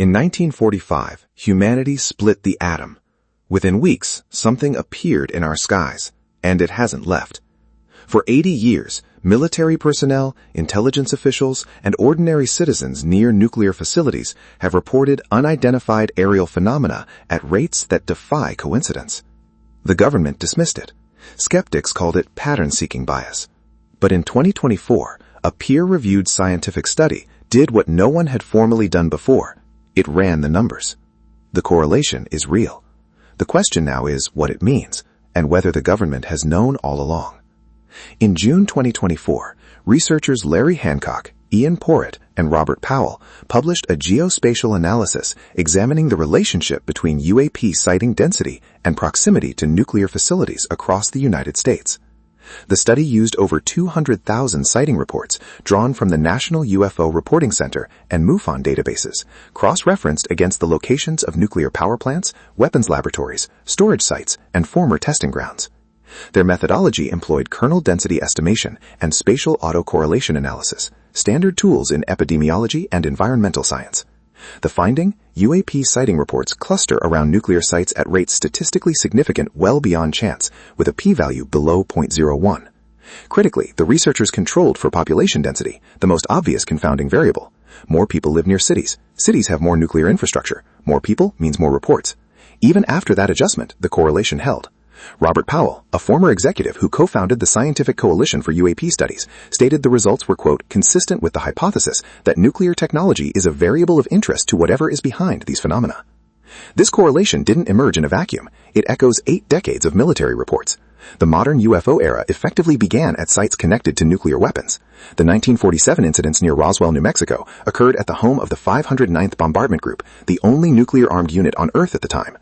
In 1945, humanity split the atom. Within weeks, something appeared in our skies, and it hasn't left. For 80 years, military personnel, intelligence officials, and ordinary citizens near nuclear facilities have reported unidentified aerial phenomena at rates that defy coincidence. The government dismissed it. Skeptics called it pattern-seeking bias. But in 2024, a peer-reviewed scientific study did what no one had formally done before. It ran the numbers. The correlation is real. The question now is what it means, and whether the government has known all along. In June 2024, researchers Larry Hancock, Ian Porritt, and Robert Powell published a geospatial analysis examining the relationship between UAP sighting density and proximity to nuclear facilities across the United States. The study used over 200,000 sighting reports drawn from the National UFO Reporting Center and MUFON databases, cross-referenced against the locations of nuclear power plants, weapons laboratories, storage sites, and former testing grounds. Their methodology employed kernel density estimation and spatial autocorrelation analysis, standard tools in epidemiology and environmental science. The finding, UAP sighting reports cluster around nuclear sites at rates statistically significant well beyond chance, with a p-value below 0.01. Critically, the researchers controlled for population density, the most obvious confounding variable. More people live near cities. Cities have more nuclear infrastructure. More people means more reports. Even after that adjustment, the correlation held. Robert Powell, a former executive who co-founded the Scientific Coalition for UAP Studies, stated the results were, quote, consistent with the hypothesis that nuclear technology is a variable of interest to whatever is behind these phenomena. This correlation didn't emerge in a vacuum. It echoes 8 decades of military reports. The modern UFO era effectively began at sites connected to nuclear weapons. The 1947 incidents near Roswell, New Mexico, occurred at the home of the 509th Bombardment Group, the only nuclear-armed unit on Earth at the time.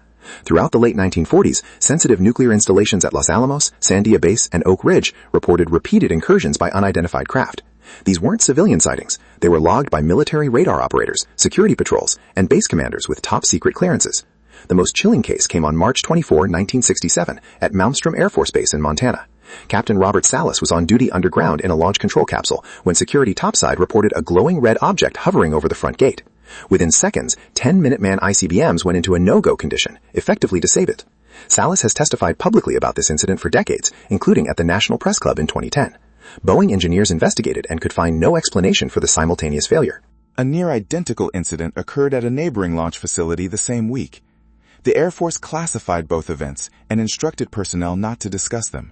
Throughout the late 1940s, sensitive nuclear installations at Los Alamos, Sandia Base, and Oak Ridge reported repeated incursions by unidentified craft. These weren't civilian sightings. They were logged by military radar operators, security patrols, and base commanders with top-secret clearances. The most chilling case came on March 24, 1967, at Malmstrom Air Force Base in Montana. Captain Robert Salas was on duty underground in a launch control capsule when security topside reported a glowing red object hovering over the front gate. Within seconds, 10 Minuteman ICBMs went into a no-go condition, effectively disabled. Salas has testified publicly about this incident for decades, including at the National Press Club in 2010. Boeing engineers investigated and could find no explanation for the simultaneous failure. A near-identical incident occurred at a neighboring launch facility the same week. The Air Force classified both events and instructed personnel not to discuss them.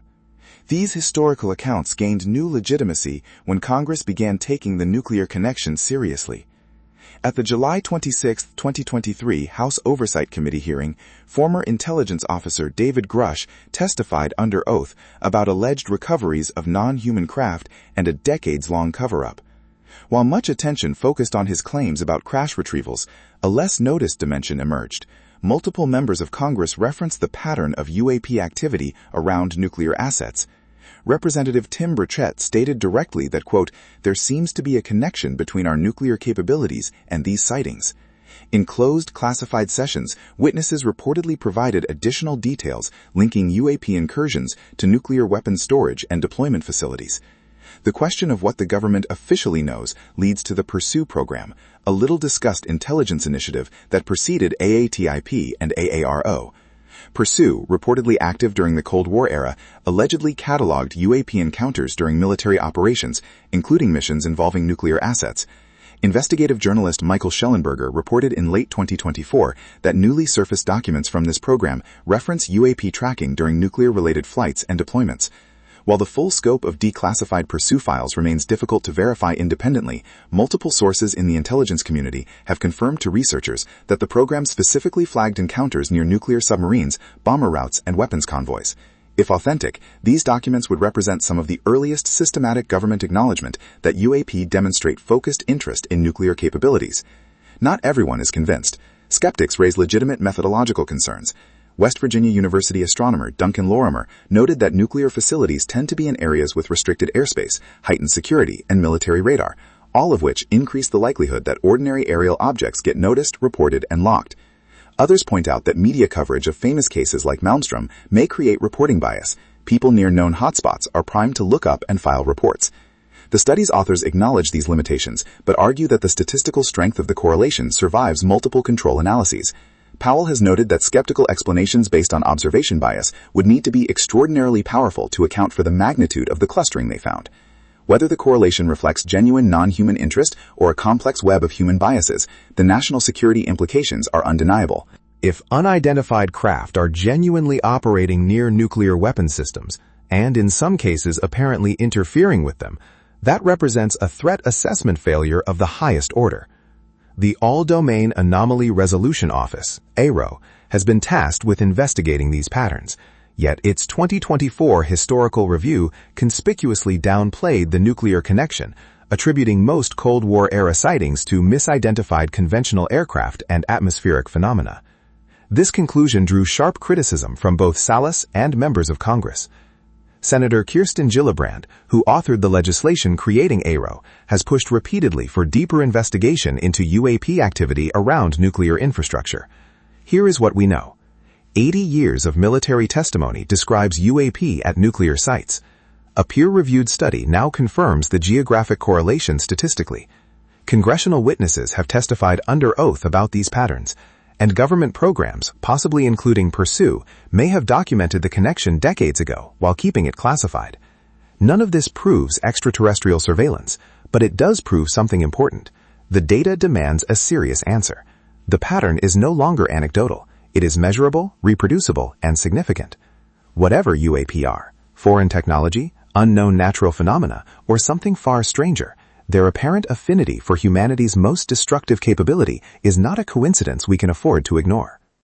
These historical accounts gained new legitimacy when Congress began taking the nuclear connection seriously. At the July 26, 2023 House Oversight Committee hearing, former intelligence officer David Grush testified under oath about alleged recoveries of non-human craft and a decades-long cover-up. While much attention focused on his claims about crash retrievals, a less noticed dimension emerged. Multiple members of Congress referenced the pattern of UAP activity around nuclear assets. Representative Tim Burchett stated directly that, quote, there seems to be a connection between our nuclear capabilities and these sightings. In closed classified sessions, witnesses reportedly provided additional details linking UAP incursions to nuclear weapons storage and deployment facilities. The question of what the government officially knows leads to the Pursue program, a little-discussed intelligence initiative that preceded AATIP and AARO. Pursue, reportedly active during the Cold War era, allegedly cataloged UAP encounters during military operations, including missions involving nuclear assets. Investigative journalist Michael Shellenberger reported in late 2024 that newly surfaced documents from this program reference UAP tracking during nuclear-related flights and deployments. While the full scope of declassified Pursue files remains difficult to verify independently, multiple sources in the intelligence community have confirmed to researchers that the program specifically flagged encounters near nuclear submarines, bomber routes, and weapons convoys. If authentic, these documents would represent some of the earliest systematic government acknowledgement that UAP demonstrate focused interest in nuclear capabilities. Not everyone is convinced. Skeptics raise legitimate methodological concerns. West Virginia University astronomer Duncan Lorimer noted that nuclear facilities tend to be in areas with restricted airspace, heightened security, and military radar, all of which increase the likelihood that ordinary aerial objects get noticed, reported, and logged. Others point out that media coverage of famous cases like Malmstrom may create reporting bias. People near known hotspots are primed to look up and file reports. The study's authors acknowledge these limitations, but argue that the statistical strength of the correlation survives multiple control analyses. Powell has noted that skeptical explanations based on observation bias would need to be extraordinarily powerful to account for the magnitude of the clustering they found. Whether the correlation reflects genuine non-human interest or a complex web of human biases, the national security implications are undeniable. If unidentified craft are genuinely operating near nuclear weapon systems, and in some cases apparently interfering with them, that represents a threat assessment failure of the highest order. The All-Domain Anomaly Resolution Office, AARO, has been tasked with investigating these patterns, yet its 2024 historical review conspicuously downplayed the nuclear connection, attributing most Cold War-era sightings to misidentified conventional aircraft and atmospheric phenomena. This conclusion drew sharp criticism from both Salas and members of Congress. Senator Kirsten Gillibrand, who authored the legislation creating AARO, has pushed repeatedly for deeper investigation into UAP activity around nuclear infrastructure. Here is what we know. 80 years of military testimony describes UAP at nuclear sites. A peer-reviewed study now confirms the geographic correlation statistically. Congressional witnesses have testified under oath about these patterns, and government programs, possibly including Pursue, may have documented the connection decades ago while keeping it classified. None of this proves extraterrestrial surveillance, but it does prove something important. The data demands a serious answer. The pattern is no longer anecdotal. It is measurable, reproducible, and significant. Whatever UAP are, foreign technology, unknown natural phenomena, or something far stranger, their apparent affinity for humanity's most destructive capability is not a coincidence we can afford to ignore.